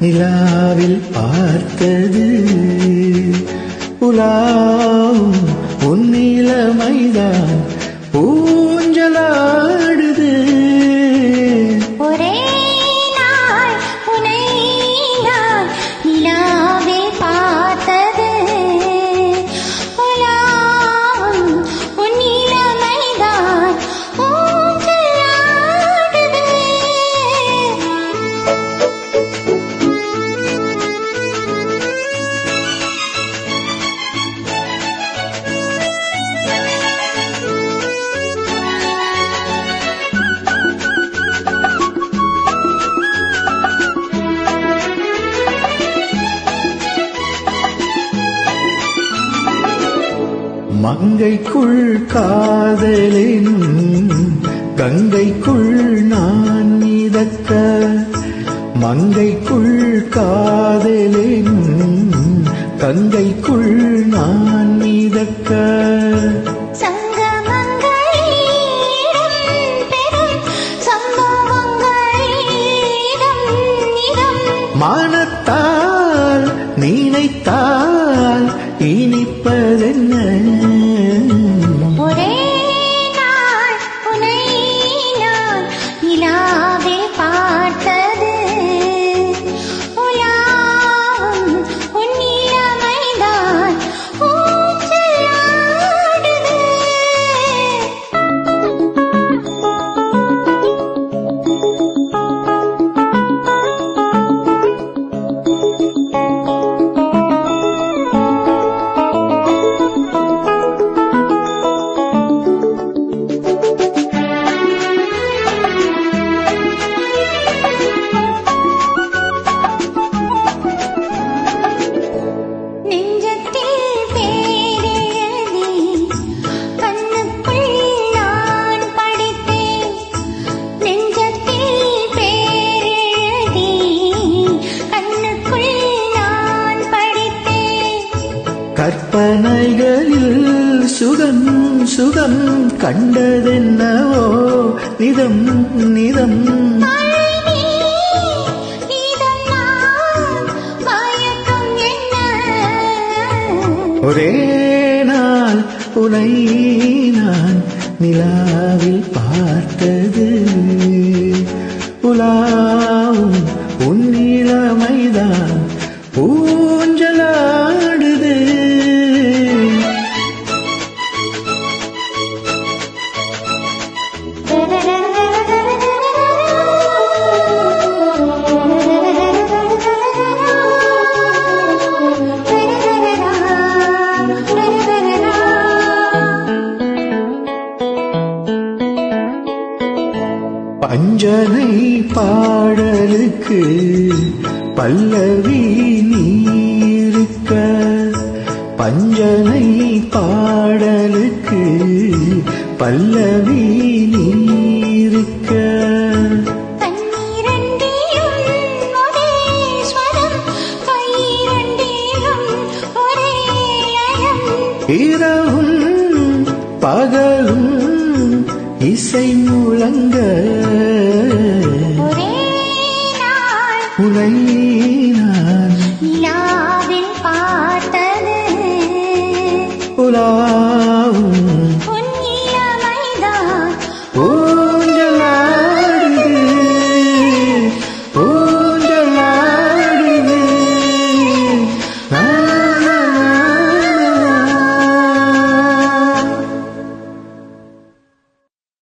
நிலாவில் பார்த்தது உலாவும் உன் இளமைதான் ஊஞ்சலாடுது. ஒரே நாள் உனை நான் நிலாவில் பார்த்தது உலாவும் உன் இளமைதான் ஊஞ்சலாடுது. மங்கைக்குள் காதலினும் கங்கைக்குள் நான் மிதக்க, மங்கைக்குள் காதலினும் கங்கைக்குள் நான் மிதக்க. மானத்தால் நினைத்தால் இனிப்பதென்ன? ஒரே நாள் உனை நான் நிலாவில் பார்த்தது உலாவும் உன் இளமைதான் ஊஞ்சலாடுது. கற்பனைகளில் சுகம் சுகம் கண்டதென்னவோ நிதம் நிதம். ஒரே நாள் உனை நான் நிலாவில் பார்த்தது உலாவும் உன் இளமைதான் ஊஞ்சலாடுது. பஞ்சனை பாடலுக்கு பல்லவி நீருக்க, பஞ்சனை பாடலுக்கு பல்லவி நீருக்க. இரவும் பகலும் இசை முழங்க, உனை நான் நிலாவில் பார்த்தது உலாவும்